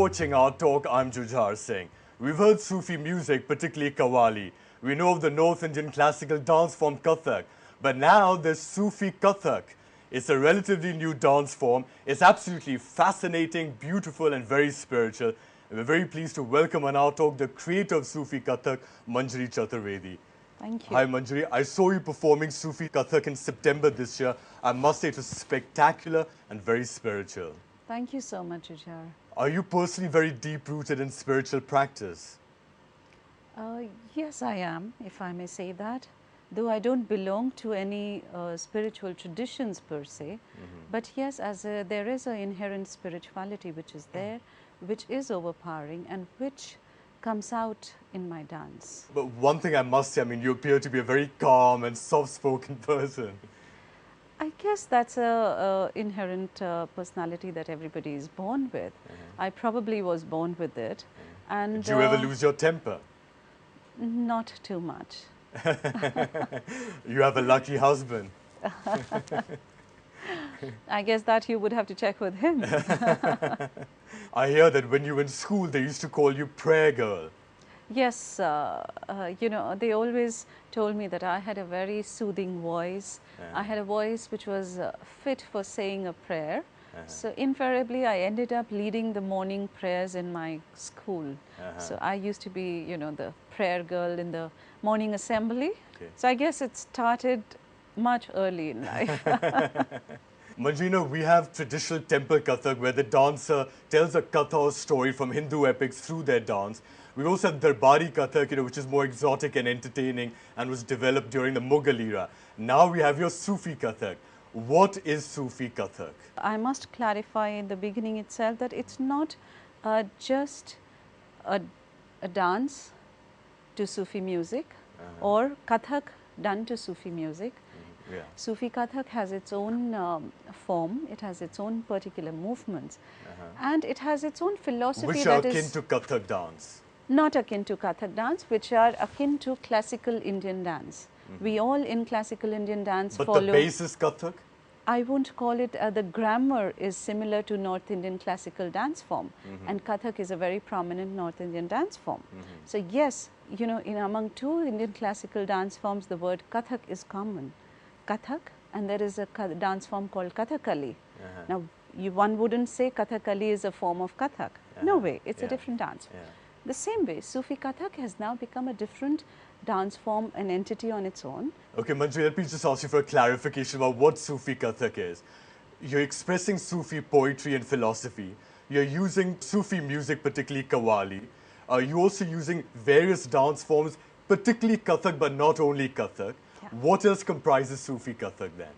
watching our talk. I'm Jujhar Singh. We've heard Sufi music, particularly Qawwalli. We know of the North Indian classical dance form Kathak. But now there's Sufi Kathak. It's a relatively new dance form. It's absolutely fascinating, beautiful, and very spiritual. And we're very pleased to welcome on our talk the creator of Sufi Kathak, Manjari Chaturvedi. Thank you. Hi Manjari, I saw you performing Sufi Kathak in September this year. I must say it was spectacular and very spiritual. Thank you so much, Jujhar. Are you personally very deep-rooted in spiritual practice? Yes, I am, if I may say that. Though I don't belong to any spiritual traditions per se, but yes, there is an inherent spirituality which is there, which is overpowering and which comes out in my dance. But one thing I must say, I mean, you appear to be a very calm and soft-spoken person. I guess that's a inherent personality that everybody is born with. I probably was born with it. And do you ever lose your temper? Not too much. You have a lucky husband. I guess that you would have to check with him. I hear that when you were in school, they used to call you prayer girl. Yes, you know, they always told me that I had a very soothing voice. I had a voice which was fit for saying a prayer. So invariably, I ended up leading the morning prayers in my school. So I used to be, you know, the prayer girl in the morning assembly. Okay. So I guess it started much early in life. Manjari, we have traditional temple Kathak where the dancer tells a Katha or story from Hindu epics through their dance. We also have Darbari Kathak, you know, which is more exotic and entertaining and was developed during the Mughal era. Now we have your Sufi Kathak. What is Sufi Kathak? I must clarify in the beginning itself that it's not just a dance to Sufi music or Kathak done to Sufi music. Yeah. Sufi Kathak has its own form, it has its own particular movements, and it has its own philosophy. Which are akin to Kathak dance? Not akin to Kathak dance, which are akin to classical Indian dance. We all in classical Indian dance follow. But the base is Kathak? I won't call it, the grammar is similar to North Indian classical dance form, and Kathak is a very prominent North Indian dance form. So yes, you know, among two Indian classical dance forms, the word Kathak is common. Kathak, and there is a dance form called Kathakali. Now, one wouldn't say Kathakali is a form of Kathak. No way, it's a different dance. The same way, Sufi Kathak has now become a different dance form, an entity on its own. Okay, Manjari, let me just ask you for a clarification about what Sufi Kathak is. You're expressing Sufi poetry and philosophy. You're using Sufi music, particularly Qawwalli. You're also using various dance forms, particularly Kathak, but not only Kathak. What else comprises Sufi Kathak then?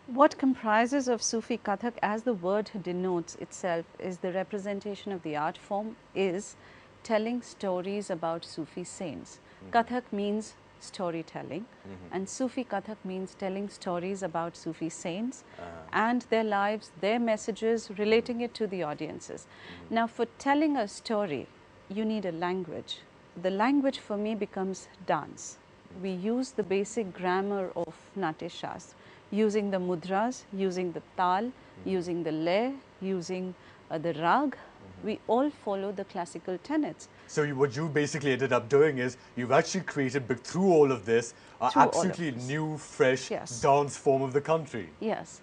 What comprises of Sufi Kathak, as the word denotes itself, is the representation of the art form, is telling stories about Sufi saints. Kathak means storytelling, and Sufi Kathak means telling stories about Sufi saints and their lives, their messages, relating it to the audiences. Now, for telling a story, you need a language. The language for me becomes dance. We use the basic grammar of Natya Shastra, using the mudras, using the tal, using the lay, using the rag. We all follow the classical tenets. So what you basically ended up doing is you've actually created, through all of this, an absolutely new, fresh dance form of the country. Yes.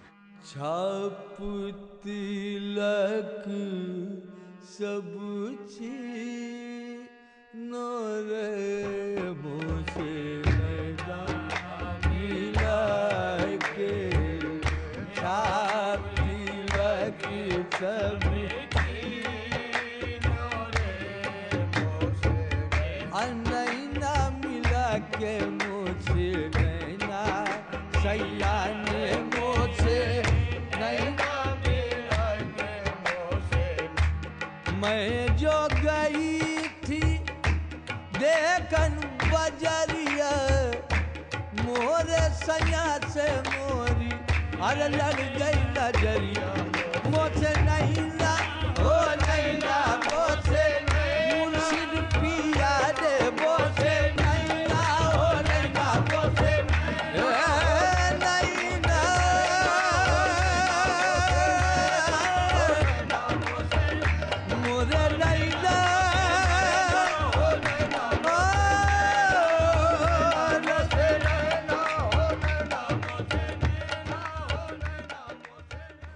मैं जो गई थी देखन बजरिया मोरे सैया से मोरी अरे लग गई नजरिया मुझसे नहीं ना हो नहीं ना मुझसे मुर्शिद पिया दे मुझसे नहीं ना हो नहीं ना मुझसे नहीं ना मोरे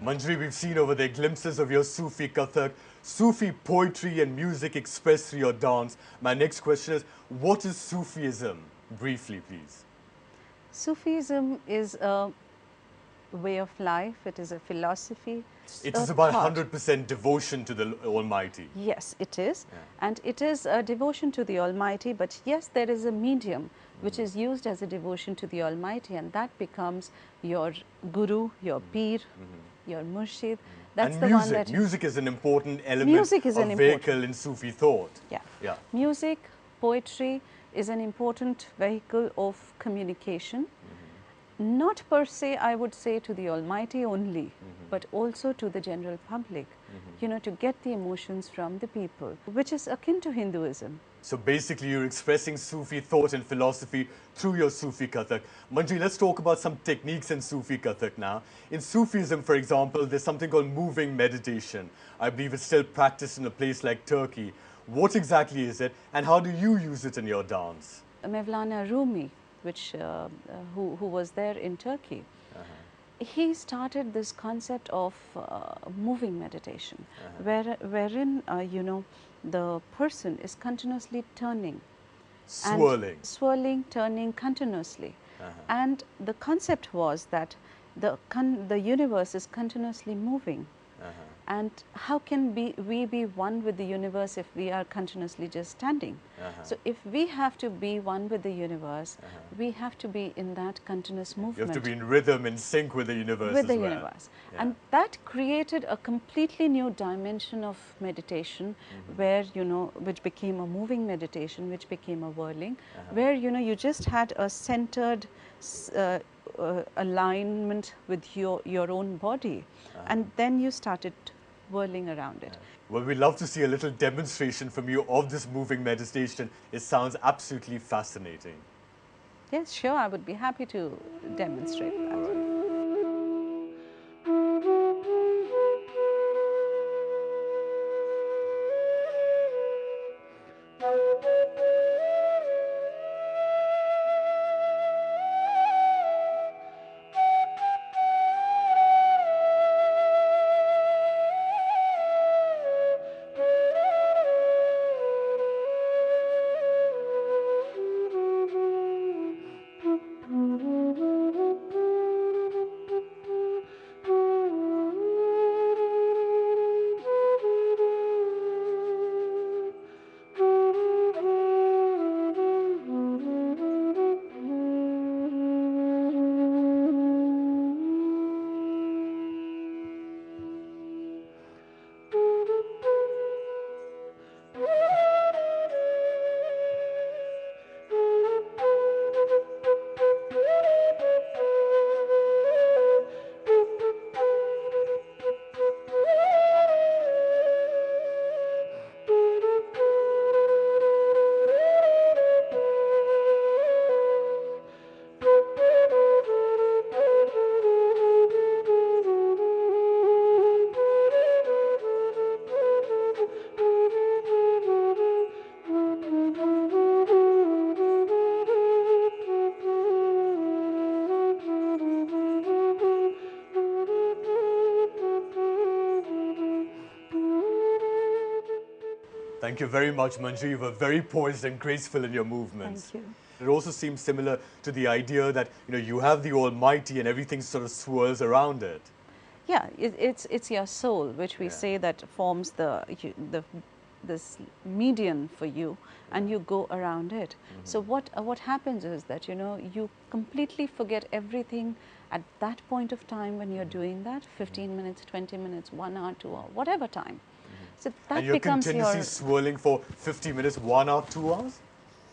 Manjari, we've seen over there glimpses of your Sufi Kathak, Sufi poetry and music expressed through your dance. My next question is, what is Sufism? Briefly, please. Sufism is a way of life, it is a philosophy. It is about 100% devotion to the Almighty. Yes, it is. And it is a devotion to the Almighty, but yes, there is a medium which is used as a devotion to the Almighty, and that becomes your guru, your peer, your murshid. That's And the music. one that Music is an important element, Music is a an important- vehicle in Sufi thought. Yeah. Music, poetry is an important vehicle of communication. Not per se, I would say, to the Almighty only, but also to the general public, you know, to get the emotions from the people, which is akin to Hinduism. So basically, you're expressing Sufi thought and philosophy through your Sufi Kathak. Manjari, let's talk about some techniques in Sufi Kathak now. In Sufism, for example, there's something called moving meditation. I believe it's still practiced in a place like Turkey. What exactly is it, and how do you use it in your dance? Mevlana Rumi, who was there in Turkey, he started this concept of moving meditation, wherein you know, the person is continuously turning, swirling, turning continuously, and the concept was that the universe is continuously moving. And how can we be one with the universe if we are continuously just standing? So if we have to be one with the universe, we have to be in that continuous movement. You have to be in rhythm, in sync with the universe with the as well. universe. And that created a completely new dimension of meditation, where, you know, which became a moving meditation, which became a whirling, where, you know, you just had a centered alignment with your own body, and then you started whirling around it. Well, we'd love to see a little demonstration from you of this moving meditation. It sounds absolutely fascinating. Yes, sure, I would be happy to demonstrate that. Thank you very much, Manjari. You were very poised and graceful in your movements. Thank you. It also seems similar to the idea that, you know, you have the Almighty and everything sort of swirls around it. Yeah, it's your soul, which we say that forms this median for you, and you go around it. So what happens is that, you know, you completely forget everything at that point of time when you're doing that, 15 minutes, 20 minutes, 1 hour, 2 hour, whatever time. So that And you're becomes continuously your... swirling for 50 minutes, 1 hour, 2 hours?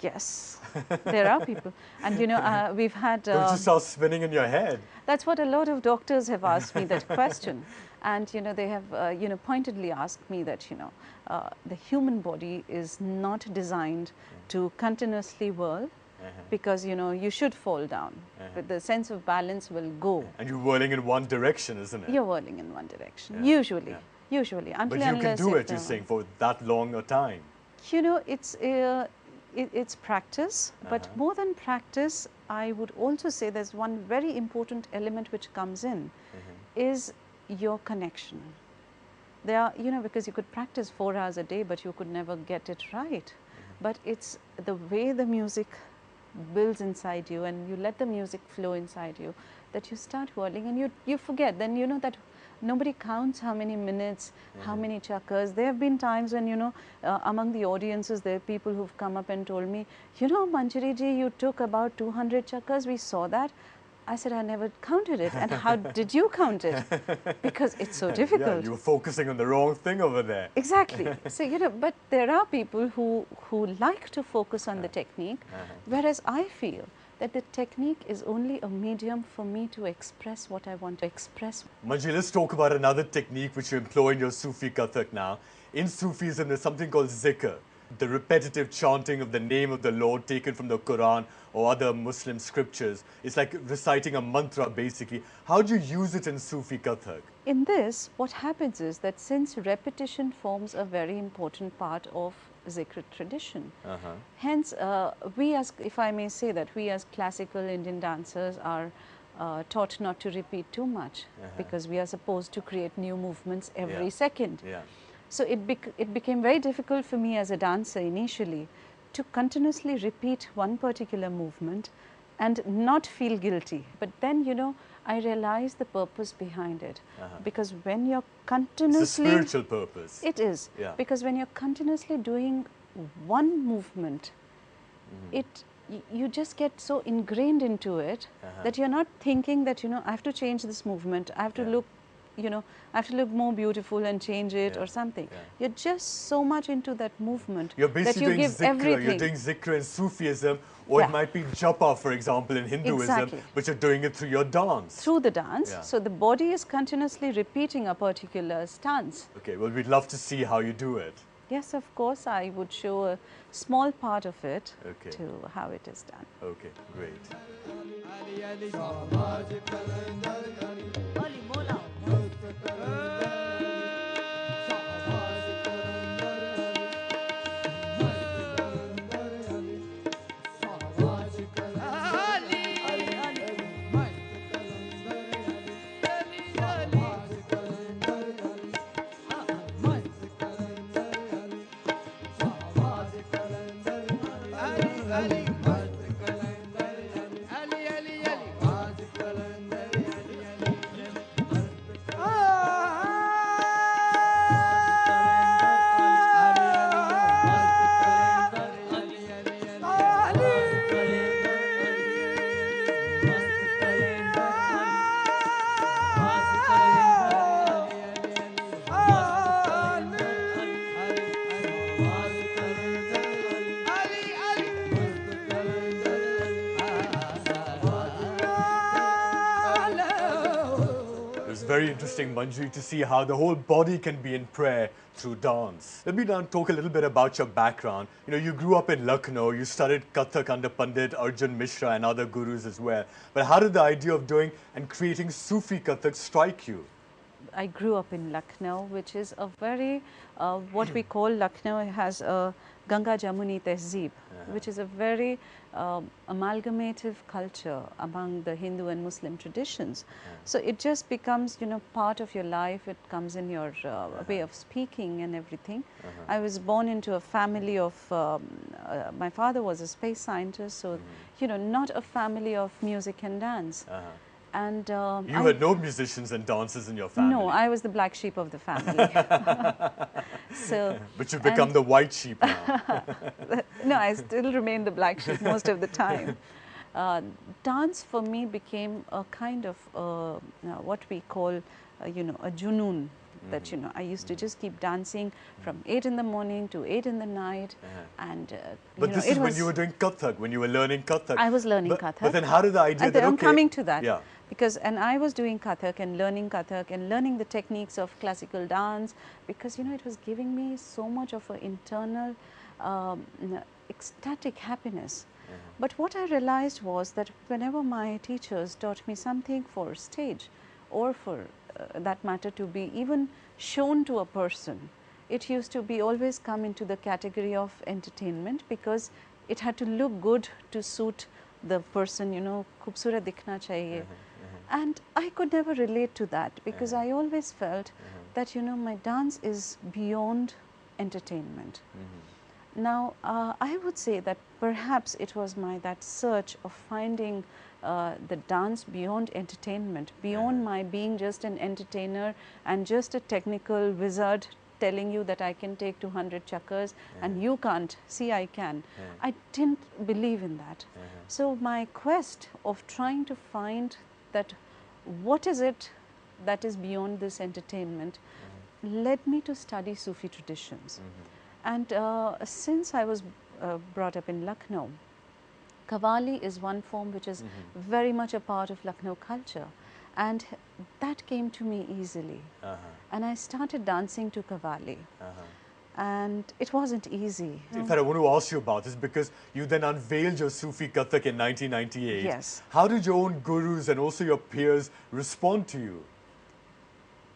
Yes, there are people. And, you know, we've had... Don't you start spinning in your head? That's what a lot of doctors have asked me, that question. And, you know, they have, you know, pointedly asked me that, you know, the human body is not designed to continuously whirl, because, you know, you should fall down. But the sense of balance will go. And you're whirling in one direction, isn't it? You're whirling in one direction, usually. Usually, until But you can do it, you're saying, for that long a time. You know, it's practice, but more than practice, I would also say there's one very important element which comes in, is your connection. They are, you know, because you could practice 4 hours a day, but you could never get it right. But it's the way the music builds inside you and you let the music flow inside you that you start whirling and you forget. Then you know that nobody counts how many minutes, how many chakras. There have been times when, you know, among the audiences, there are people who've come up and told me, you know, Manjari ji, you took about 200 chakras, we saw that. I said, I never counted it. And how did you count it? Because it's so difficult. Yeah, you were focusing on the wrong thing over there. Exactly. So, you know, but there are people who like to focus on the technique, whereas I feel that the technique is only a medium for me to express what I want to express. Manjari, let's talk about another technique which you employ in your Sufi Kathak now. In Sufism, there's something called Zikr, the repetitive chanting of the name of the Lord taken from the Quran or other Muslim scriptures. It's like reciting a mantra basically. How do you use it in Sufi Kathak? In this, what happens is that since repetition forms a very important part of Zikr tradition, hence we as, if I may say that, we as classical Indian dancers are taught not to repeat too much because we are supposed to create new movements every second. So it became very difficult for me as a dancer initially to continuously repeat one particular movement and not feel guilty. But then, you know, I realized the purpose behind it. Because when you're continuously... It's a spiritual purpose. It is. Because when you're continuously doing one movement, you just get so ingrained into it that you're not thinking that, you know, I have to change this movement, I have to look, you know, I have to look more beautiful and change it or something. You're just so much into that movement you're basically that you doing give zikr. everything. You're doing zikr in Sufism, or it might be japa, for example, in Hinduism, but you're doing it through your dance. Through the dance. So the body is continuously repeating a particular stance. Okay, well, we'd love to see how you do it. Yes, of course, I would show a small part of it to how it is done. Okay, great. Very interesting, Manjari, to see how the whole body can be in prayer through dance. Let me now talk a little bit about your background. You know, you grew up in Lucknow, you studied Kathak under Pandit Arjun Mishra and other gurus as well. But how did the idea of doing and creating Sufi Kathak strike you? I grew up in Lucknow, which is a very, what we call Lucknow has a Ganga Jamuni Tehzeeb, which is a very amalgamative culture among the Hindu and Muslim traditions. So it just becomes, you know, part of your life. It comes in your way of speaking and everything. I was born into a family of, my father was a space scientist, so, you know, not a family of music and dance. And you had no musicians and dancers in your family. No, I was the black sheep of the family. So, but you've become the white sheep now. No, I still remain the black sheep most of the time. Dance for me became a kind of what we call, you know, a junoon. That, you know, I used to just keep dancing from 8 in the morning to 8 in the night. And, but this is when you were doing Kathak, when you were learning Kathak. I was learning Kathak. But then how did the idea that, I'm coming to that. Yeah. Because, and I was doing Kathak and learning the techniques of classical dance, because, you know, it was giving me so much of an internal ecstatic happiness. But what I realized was that whenever my teachers taught me something for stage or for that matter to be even shown to a person, it used to be always come into the category of entertainment, because it had to look good to suit the person, you know, khubsurat dikhna chahiye. And I could never relate to that because I always felt that, you know, my dance is beyond entertainment. Now, I would say that perhaps it was that search of finding the dance beyond entertainment, beyond my being just an entertainer and just a technical wizard telling you that I can take 200 chakras and you can't, see I can. I didn't believe in that. So my quest of trying to find that what is it that is beyond this entertainment led me to study Sufi traditions. And since I was brought up in Lucknow, Qawwalli is one form which is very much a part of Lucknow culture, and that came to me easily. And I started dancing to Qawwalli. And it wasn't easy. In fact, I want to ask you about this because you then unveiled your Sufi Kathak in 1998. Yes. How did your own gurus and also your peers respond to you?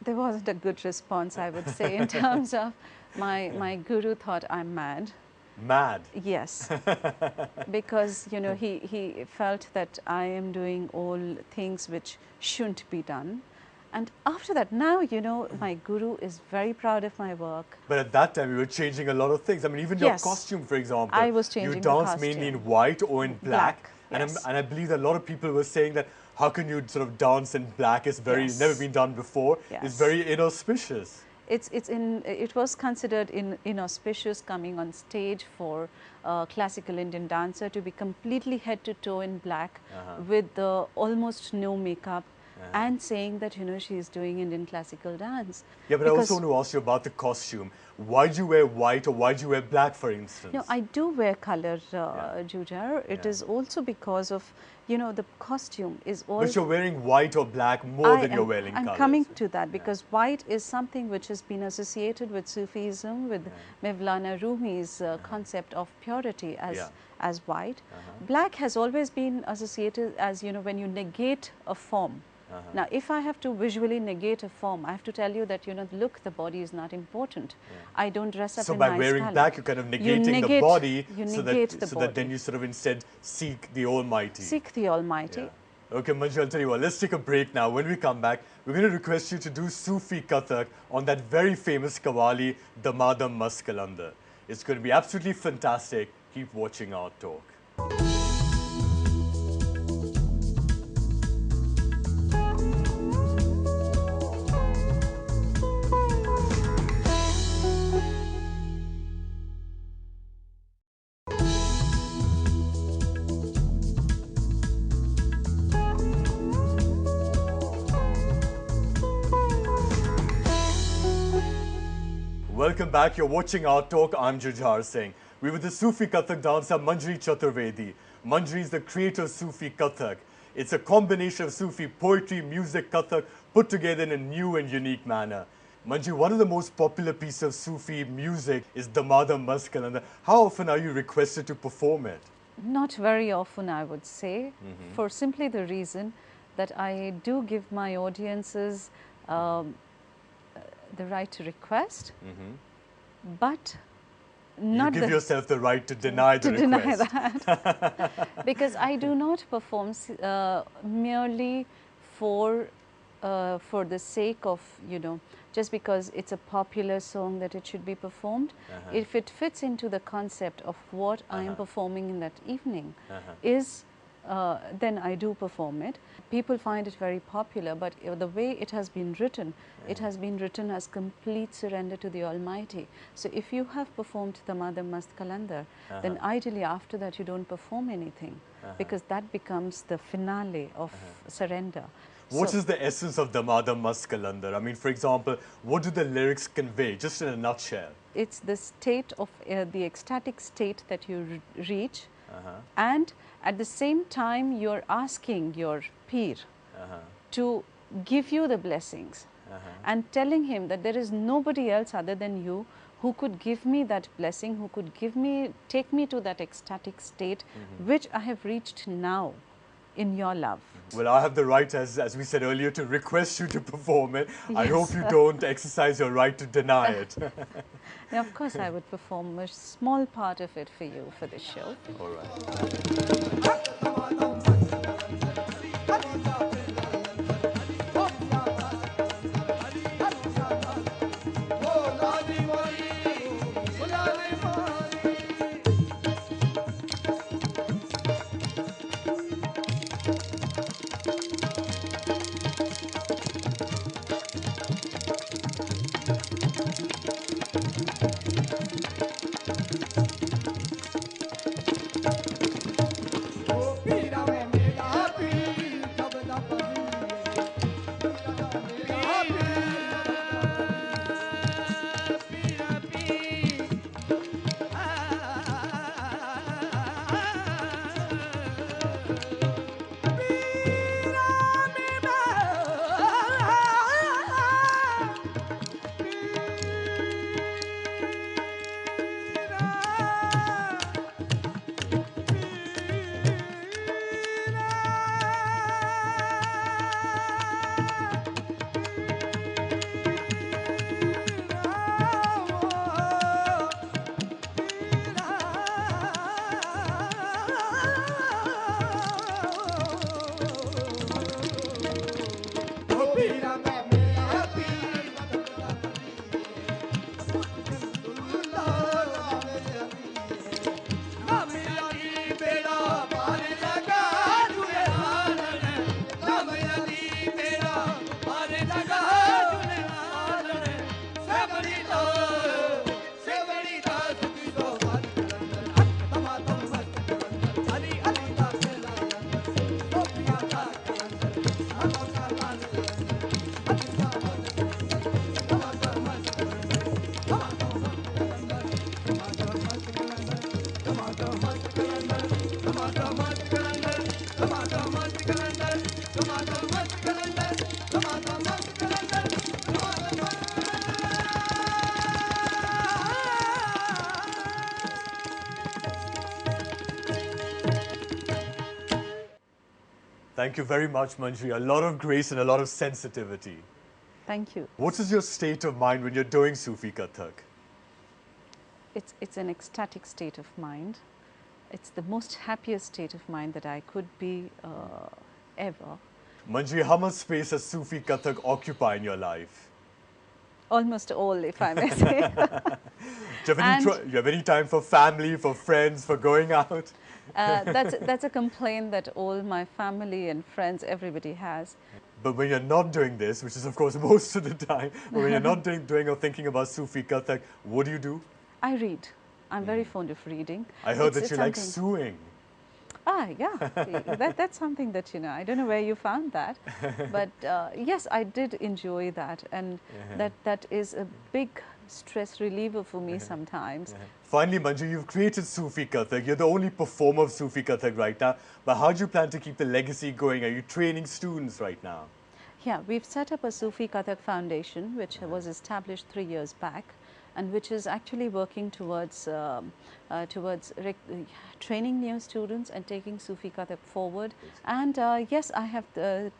There wasn't a good response, I would say, in terms of my guru thought I'm mad. Mad? Yes, because, you know, he felt that I am doing all things which shouldn't be done. And after that, now, you know, my guru is very proud of my work. But at that time, you were changing a lot of things. I mean, even your costume, for example. I was changing the You danced costume. mainly in white or in black. Yes. And I believe that a lot of people were saying that how can you sort of dance in black? It's very, never been done before. It's very inauspicious. It was considered inauspicious coming on stage for a classical Indian dancer to be completely head to toe in black with almost no makeup and saying that, you know, she is doing Indian classical dance. Yeah, but I also want to ask you about the costume. Why do you wear white or why do you wear black, for instance? No, I do wear color, Jujhar. It is also because of, you know, the costume is all... But you're wearing white or black more than you're wearing colors. I'm coming to that because white is something which has been associated with Sufism, with Mevlana Rumi's concept of purity as white. Black has always been associated as, you know, when you negate a form. Now, if I have to visually negate a form, I have to tell you that, you know, look, the body is not important. I don't dress up in nice So by wearing black, you're kind of negating the body so that then you sort of instead seek the Almighty. Seek the Almighty. Yeah. Okay, Manju, I'll tell you what, let's take a break now. When we come back, we're going to request you to do Sufi Kathak on that very famous Qawwali, Damadam Mast Qalandar. It's going to be absolutely fantastic. Keep watching our talk. Welcome back. You're watching our talk. I'm Jujhar Singh. We're with the Sufi Kathak dancer Manjari Chaturvedi. Manjari is the creator of Sufi Kathak. It's a combination of Sufi poetry, music, Kathak put together in a new and unique manner. Manjari, one of the most popular pieces of Sufi music is Damadam Mast Qalandar. How often are you requested to perform it? Not very often, I would say, for simply the reason that I do give my audiences the right to request, but not you give yourself the right to deny the request. Deny that. Because I do not perform merely for the sake of, you know, just because it's a popular song that it should be performed. If it fits into the concept of what I am performing in that evening, then I do perform it. People find it very popular, but the way it has been written, it has been written as complete surrender to the Almighty. So if you have performed Damadam Mast Qalandar, then ideally after that you don't perform anything, because that becomes the finale of surrender. What is the essence of Damadam Mast Qalandar? I mean, for example, what do the lyrics convey, just in a nutshell? It's the state of, the ecstatic state that you reach, and at the same time you're asking your peer to give you the blessings and telling him that there is nobody else other than you who could give me that blessing, who could take me to that ecstatic state which I have reached now in your love. Well, I have the right, as we said earlier, to request you to perform it. Yes. I hope you don't exercise your right to deny it. Now, of course, I would perform a small part of it for you for the show. All right. Thank you very much, Manjari. A lot of grace and a lot of sensitivity. Thank you. What is your state of mind when you're doing Sufi Kathak? It's an ecstatic state of mind. It's the most happiest state of mind that I could be ever. Manjari, how much space does Sufi Kathak occupy in your life? Almost all, if I may say. Do you have any time for family, for friends, for going out? That's a complaint that all my family and friends, everybody has. But when you're not doing this, which is of course most of the time, but when you're not doing or thinking about Sufi Kathak, what do you do? I read. I'm very fond of reading. I heard that you like suing. Ah, yeah, that's something that, I don't know where you found that, but yes, I did enjoy that, and that is a big stress reliever for me sometimes. Finally, Manju, you've created Sufi Kathak. You're the only performer of Sufi Kathak right now, but how do you plan to keep the legacy going? Are you training students right now? Yeah, we've set up a Sufi Kathak Foundation, which was established 3 years back, and which is actually working towards training new students and taking Sufi Kathak forward. And yes, I have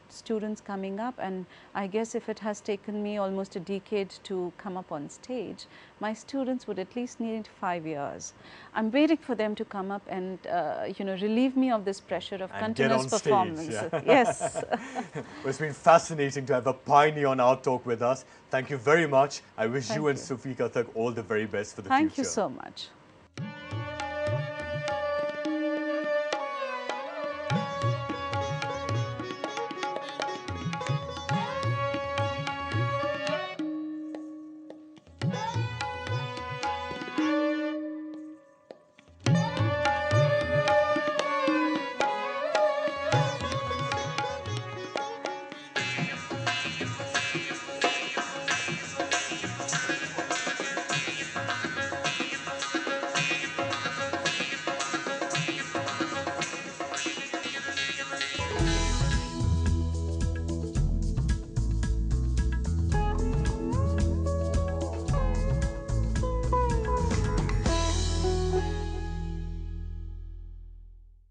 students coming up, and I guess if it has taken me almost a decade to come up on stage, my students would at least need 5 years. I'm waiting for them to come up and relieve me of this pressure of and continuous performance. Yeah. Yes. Well, it's been fascinating to have a pioneer on our talk with us. Thank you very much. I wish you and Sufi Kathak all the very best for the future. Thank you so much.